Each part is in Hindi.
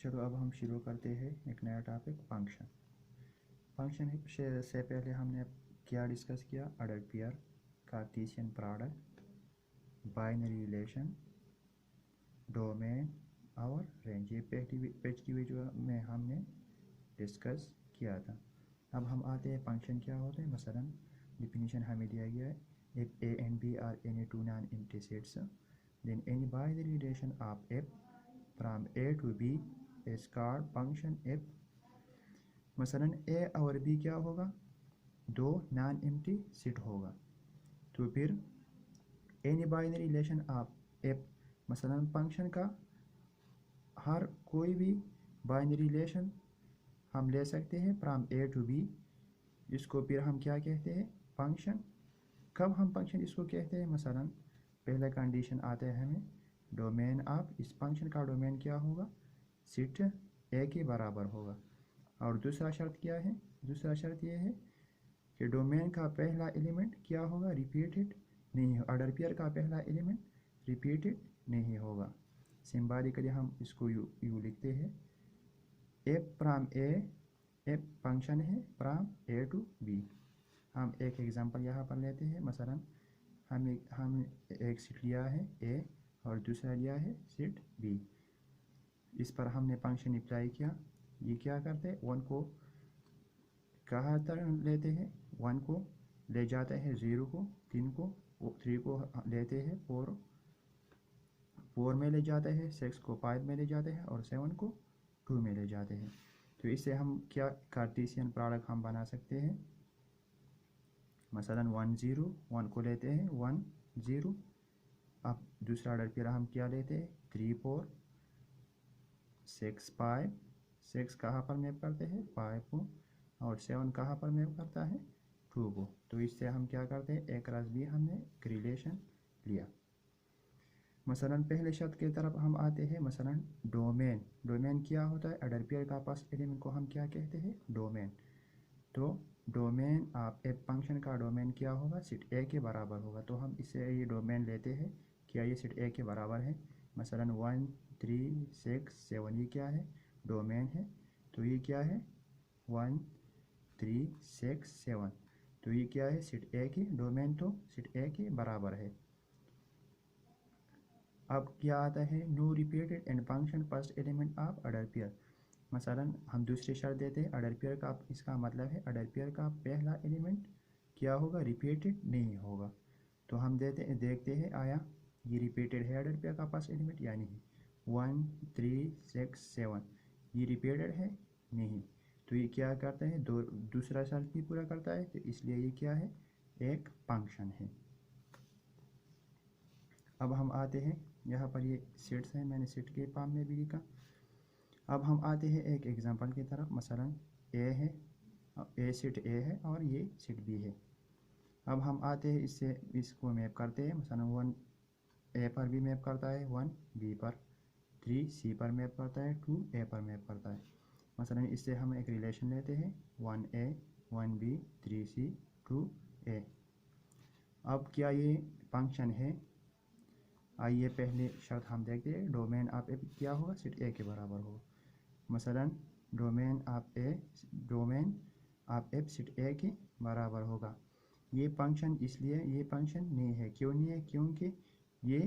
चलो अब हम शुरू करते हैं एक नया टॉपिक फंक्शन। फंक्शन से पहले हमने क्या डिस्कस किया? Order pair, Cartesian product, binary relation, domain और रेंज। ये पेज की वीडियो में हमने डिस्कस किया था। अब हम आते हैं फंक्शन क्या होते हैं। मसलन डिफिनीशन हमें दिया गया है, if a and b are any two non-empty sets then any binary relation of f from a to b is called function f। मसलन a और b क्या होगा? दो नॉन एम्प्टी सेट होगा। तो फिर any binary relation of f, मसलन फंक्शन का हर कोई भी बाइनरी रिलेशन हम ले सकते हैं फ्रॉम a टू b। इसको फिर हम क्या कहते हैं? फंक्शन। कब हम फंक्शन इसको कहते हैं? मसलन पहला कंडीशन आता है हमें डोमेन ऑफ, इस फंक्शन का डोमेन क्या होगा? सेट ए के बराबर होगा। और दूसरा शर्त क्या है? दूसरा शर्त ये है कि डोमेन का पहला एलिमेंट क्या होगा? रिपीटेड नहीं हो। ऑर्डर पेयर का पहला एलिमेंट रिपीटेड नहीं होगा। सिंबॉलिकली हम इसको यू लिखते हैं, F from A, F function है फ्रॉम ए टू बी। हम एक एग्जांपल यहाँ पर लेते हैं। मसलन हम एक सेट लिया है ए और दूसरा लिया है सेट बी। इस पर हमने फंक्शन अप्लाई किया। ये क्या करते हैं? वन को कहाँ तक लेते हैं? वन को ले जाते हैं, ज़ीरो को, तीन को, थ्री को लेते हैं, फोर में ले जाते हैं, सिक्स को फाइव में ले जाते हैं और सेवन को टू में ले जाते हैं। तो इससे हम क्या कार्टेशियन प्रोडक्ट हम बना सकते हैं। मसलन 1 0, 1 को लेते हैं 1 0। अब दूसरा ऑर्डर पेयर हम क्या लेते हैं? 3 4 6 5। 6 कहाँ पर मैप करते हैं? 5 को। और 7 कहाँ पर मैप करता है? 2 को। तो इससे हम क्या करते हैं? ए क्रॉस बी हमने एक रिलेशन लिया। मसलन पहले शर्त की तरफ हम आते हैं। मसलन डोमेन, डोमेन क्या होता है? ऑर्डर पेयर का फर्स्ट एलिमेंट को हम क्या कहते हैं? डोमेन। तो डोमेन आप एक फंक्शन का डोमेन क्या होगा? सेट ए के बराबर होगा। तो हम इससे ये डोमेन लेते हैं, क्या ये सेट ए के बराबर है? मसलन 1 3 6 7 ये क्या है? डोमेन है। तो ये क्या है? 1 3 6 7। तो ये क्या है? सेट ए की डोमेन, तो सेट ए के बराबर है। अब क्या आता है? No repeated and function first element of order pair. मसलन हम दूसरी शर्त देते हैं ऑर्डर पेयर का। इसका मतलब है ऑर्डर पेयर का पहला एलिमेंट क्या होगा? रिपीटेड नहीं होगा। तो हम देखते हैं आया ये रिपीटेड है ऑर्डर पेयर का फर्स्ट एलिमेंट या नहीं। 1 3 6 7 ये रिपीटेड है? नहीं। तो ये क्या करता है? दूसरा शर्त भी पूरा करता है। तो इसलिए ये क्या है? एक फंक्शन है। अब हम आते हैं यहाँ पर, ये सेट्स हैं, मैंने सेट के फॉर्म में भी लिखा। अब हम आते हैं एक एग्जांपल की तरफ। मसलन ए है, ए सेट ए है और ये सेट बी है। अब हम आते हैं इससे इसको मैप करते हैं। मसलन 1 ए पर भी मैप करता है, 1 बी पर, 3 सी पर मैप करता है, 2 ए पर मैप करता है। मसलन इससे हम एक रिलेशन लेते हैं 1 ए 1 बी 3 सी 2 ए। अब क्या ये फंक्शन है? आइए पहले शर्त हम देखते हैं। डोमेन ऑफ ए क्या होगा? सेट ए के बराबर होगा। मसलन डोमेन ऑफ एफ सेट ए के बराबर होगा। ये फंक्शन, इसलिए ये फंक्शन नहीं है। क्यों नहीं है? क्योंकि ये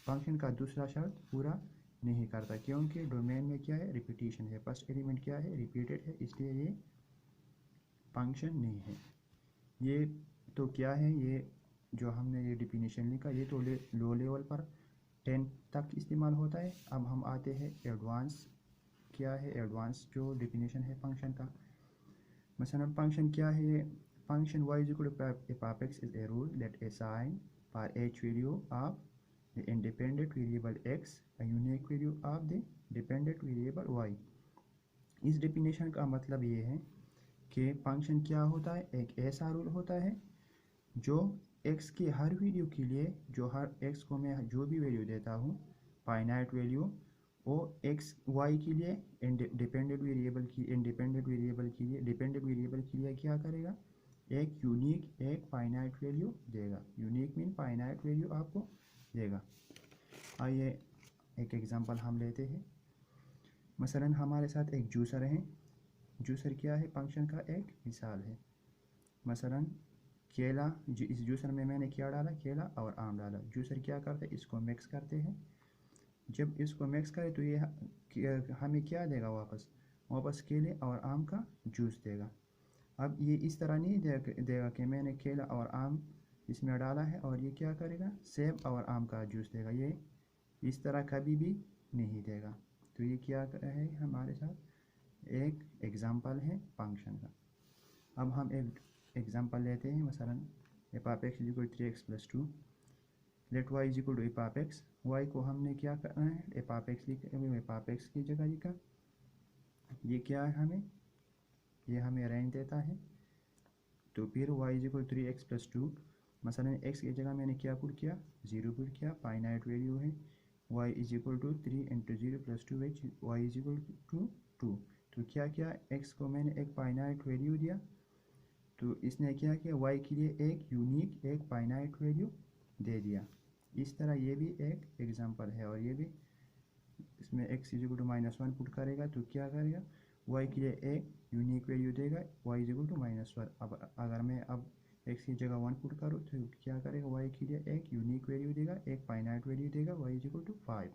फंक्शन का दूसरा शर्त पूरा नहीं करता। क्योंकि डोमेन में क्या है? रिपीटिशन है। फर्स्ट एलिमेंट क्या है? रिपीटेड है। इसलिए ये फंक्शन नहीं है। ये तो क्या है? ये जो हमने ये डिफिनीशन लिखा ये तो लो लेवल पर 10 तक इस्तेमाल होता है। अब हम आते हैं एडवांस। क्या है एडवांस जो डिफिनीशन है फंक्शन का? मसलन फंक्शन क्या है? Function y is equal to f of x is a rule that assign for each value of the independent variable x a unique value of the dependent variable y। इस डिफिनीशन का मतलब ये है कि फंक्शन क्या होता है? एक ऐसा रूल होता है जो x की हर वैल्यू के लिए, जो हर x को मैं जो भी वैल्यू देता हूँ फाइनाइट वैल्यू, वो x y के लिए डिपेंडेंट वेरिएबल के लिए क्या करेगा? एक यूनिक, एक फाइनाइट वैल्यू देगा। यूनिक मीन फाइनाइट वैल्यू आपको देगा। आइए एक एग्जांपल हम लेते हैं। मसलन हमारे साथ एक जूसर है, जूसर क्या है, फंक्शन का एक मिसाल है। मसलन केला, इस जूसर में मैंने क्या डाला, केला और आम डाला। जूसर क्या करते हैं, इसको मिक्स करते हैं। जब इसको मिक्स करें तो ये हमें क्या देगा, वापस केले और आम का जूस देगा। अब ये इस तरह नहीं देगा कि मैंने केला और आम इसमें डाला है और ये क्या करेगा, सेब और आम का जूस देगा। ये इस तरह कभी भी नहीं देगा। तो ये क्या है हमारे साथ, एक एग्ज़ाम्पल है फंक्शन का। अब हम एक एग्ज़ाम्पल लेते हैं, मसलन f of x equal 3x + 2, let y is equal to f of x. Y को हमने क्या करना है, एफ ऑफ एक्स की जगह लिखा। ये क्या है, ये हमें रेंज देता है। तो फिर y इज इक्वल 3x + 2, मसलन x की जगह मैंने क्या पुट किया, 0 पुट किया, फाइनाइट वैल्यू है। y is equal to 3 × 0 + 2h, y is equal to 2। तो क्या किया, x को मैंने एक फाइनाइट वैल्यू दिया, तो इसने क्या किया, y के लिए एक यूनिक एक फाइनाइट वैल्यू दे दिया। इस तरह ये भी एक एग्जांपल है। और ये भी इसमें x is equal to -1 put करेगा तो क्या करेगा, y के लिए एक यूनिक वैल्यू देगा, y इज इक्वल टू -1। अब अगर मैं अब x की जगह 1 पुट करूँ तो क्या करेगा, y के लिए एक यूनिक वैल्यू देगा, एक फाइनाइट वैल्यू देगा, y इज इक्वल टू 5।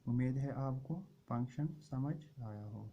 उम्मीद है आपको फंक्शन समझ आया हो।